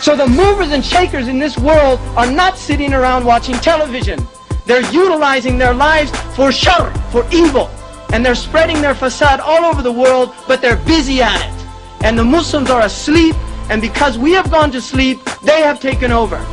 So the movers and shakers in this world are not sitting around watching television. They're utilizing their lives for shar, for evil. And they're spreading their fasad all over the world, but they're busy at it. And the Muslims are asleep, and because we have gone to sleep, they have taken over.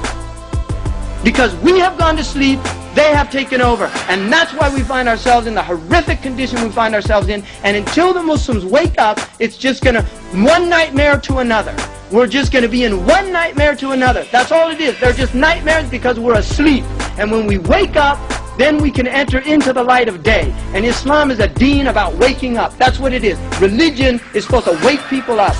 Because we have gone to sleep, they have taken over. And that's why we find ourselves in the horrific condition we find ourselves in. And until the Muslims wake up, it's just going to, one nightmare to another. We're just going to be in one nightmare to another. That's all it is. They're just nightmares because we're asleep. And when we wake up, then we can enter into the light of day. And Islam is a deen about waking up. That's what it is. Religion is supposed to wake people up.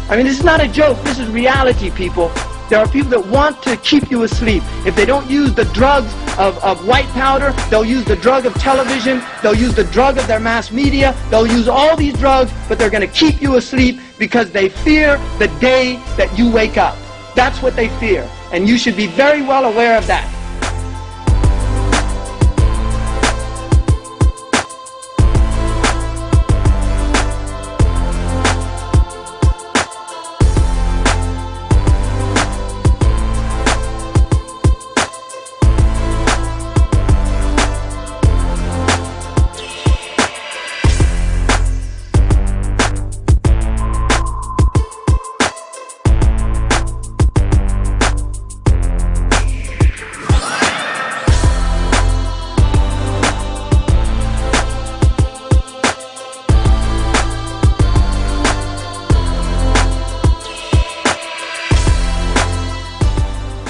I mean, this is not a joke. This is reality, people. There are people that want to keep you asleep. If they don't use the drugs of white powder, they'll use the drug of television, they'll use the drug of their mass media, they'll use all these drugs, but they're going to keep you asleep because they fear the day that you wake up. That's what they fear. And you should be very well aware of that.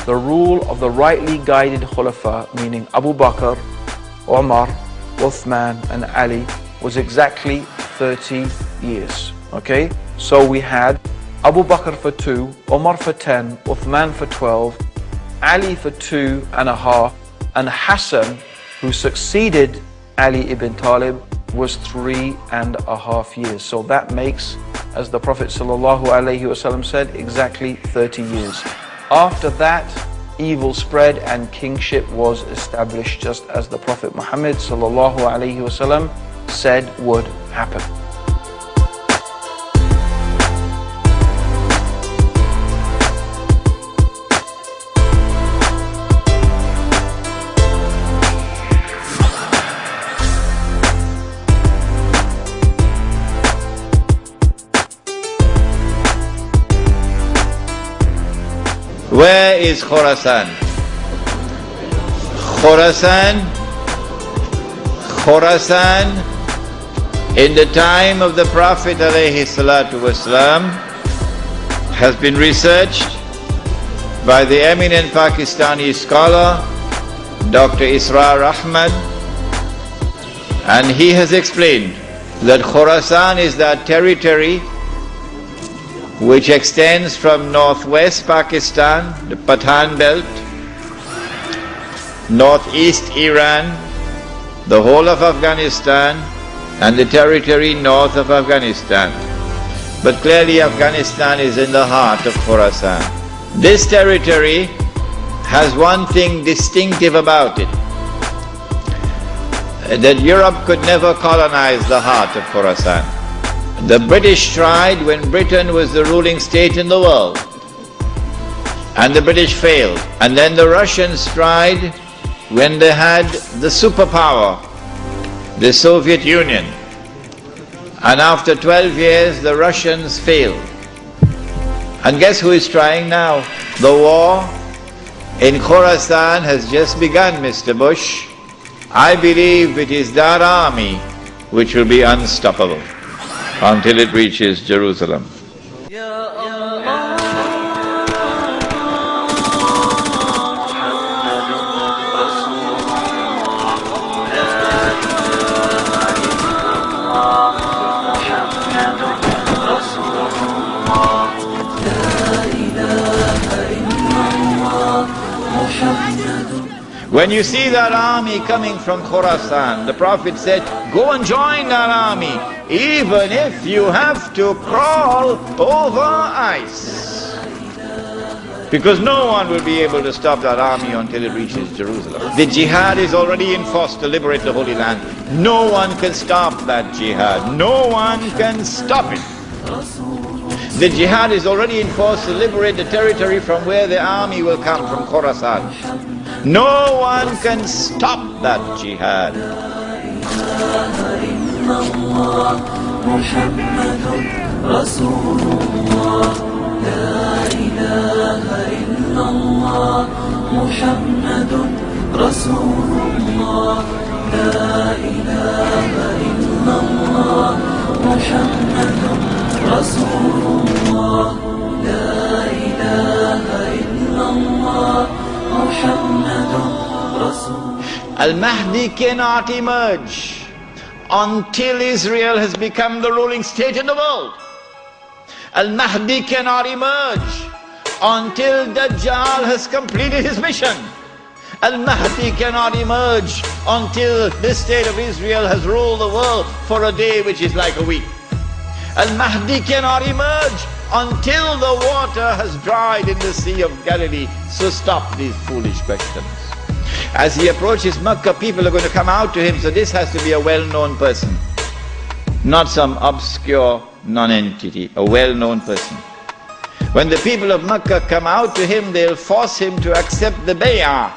The rule of the rightly guided Khulafa, meaning Abu Bakr, Umar, Uthman and Ali, was exactly 30 years. Okay? So we had Abu Bakr for 2, Umar for 10, Uthman for 12, Ali for 2.5, and Hassan, who succeeded Ali ibn Talib, was 3.5 years. So that makes, as the Prophet ﷺ said, exactly 30 years. After that, evil spread and kingship was established, just as the Prophet Muhammad ﷺ said would happen. Where is Khorasan? Khorasan in the time of the Prophet ﷺ has been researched by the eminent Pakistani scholar Dr. Israr Ahmad, and he has explained that Khorasan is that territory which extends from northwest Pakistan, the Pathan belt, northeast Iran, the whole of Afghanistan, and the territory north of Afghanistan. But clearly Afghanistan is in the heart of Khorasan. This territory has one thing distinctive about it, that Europe could never colonize the heart of Khorasan. The British tried when Britain was the ruling state in the world, and the British failed. And then the Russians tried when they had the superpower, the Soviet Union. And after 12 years, the Russians failed. And guess who is trying now? The war in Khorasan has just begun, Mr. Bush. I believe it is that army which will be unstoppable until it reaches Jerusalem. When you see that army coming from Khorasan, the Prophet said, go and join that army, even if you have to crawl over ice. Because no one will be able to stop that army until it reaches Jerusalem. The jihad is already in force to liberate the Holy Land. No one can stop that jihad. No one can stop it. The jihad is already in force to liberate the territory from where the army will come, from Khorasan. No one can stop that jihad. Al-Mahdi cannot emerge until Israel has become the ruling state in the world. Al-Mahdi cannot emerge until Dajjal has completed his mission. Al-Mahdi cannot emerge until the state of Israel has ruled the world for a day which is like a week. Al-Mahdi cannot emerge until the water has dried in the Sea of Galilee. So stop these foolish questions. As he approaches Mecca, people are going to come out to him, so this has to be a well-known person, not some obscure non-entity, a well-known person. When the people of Mecca come out to him, they'll force him to accept the bay'ah,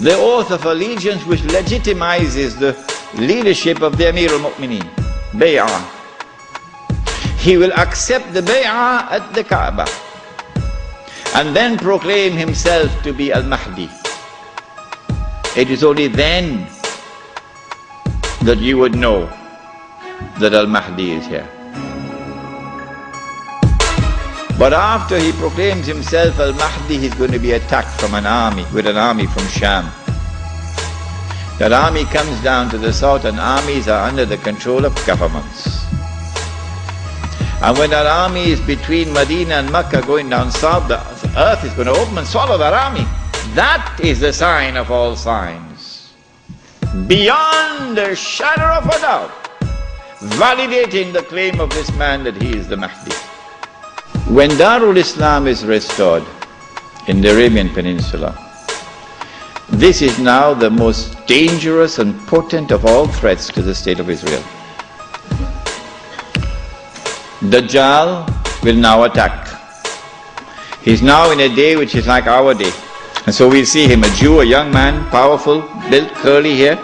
the oath of allegiance which legitimizes the leadership of the Amir al-Mu'mineen, bay'ah. He will accept the bay'ah at the Kaaba and then proclaim himself to be Al-Mahdi. It is only then that you would know that Al-Mahdi is here. But after he proclaims himself Al-Mahdi, he's going to be attacked from an army, with an army from Sham. That army comes down to the south, and armies are under the control of governments. And when that army is between Medina and Mecca going down south, the earth is going to open and swallow that army. That is the sign of all signs, beyond a shadow of a doubt, validating the claim of this man that he is the Mahdi. When Darul Islam is restored in the Arabian Peninsula, this is now the most dangerous and potent of all threats to the state of Israel. Dajjal will now attack. He's now in a day which is like our day. And so we'll see him, a Jew, a young man, powerful, built, curly hair.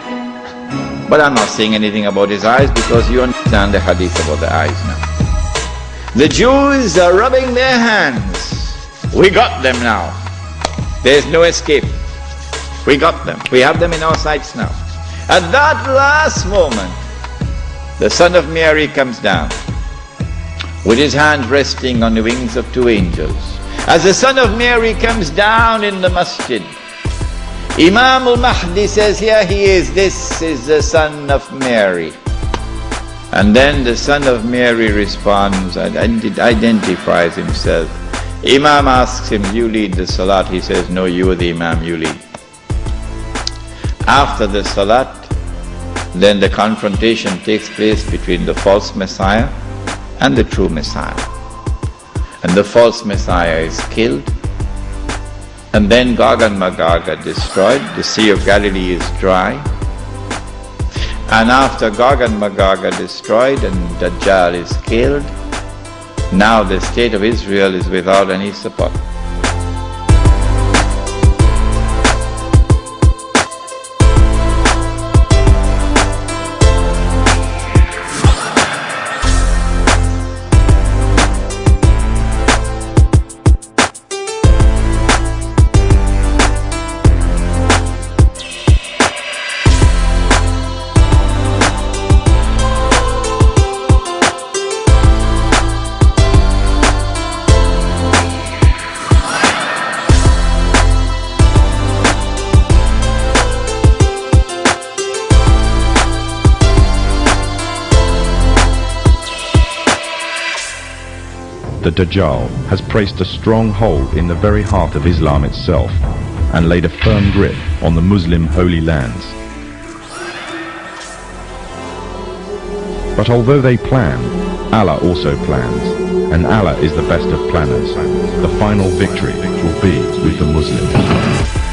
But I'm not saying anything about his eyes because you understand the hadith about the eyes now. The Jews are rubbing their hands. We got them now. There's no escape. We got them. We have them in our sights now. At that last moment, the Son of Mary comes down, with his hand resting on the wings of two angels. As the Son of Mary comes down in the masjid, Imam al-Mahdi says, here he is, this is the Son of Mary. And then the Son of Mary responds and identifies himself. Imam asks him, you lead the salat? He says, no, you are the Imam, you lead. After the salat, then the confrontation takes place between the false Messiah and the true Messiah. And the false Messiah is killed, and then Gog and Magog are destroyed, the Sea of Galilee is dry, and after Gog and Magog are destroyed and Dajjal is killed, now the state of Israel is without any support. The Dajjal has placed a strong hold in the very heart of Islam itself and laid a firm grip on the Muslim holy lands. But although they plan, Allah also plans, and Allah is the best of planners. The final victory will be with the Muslims.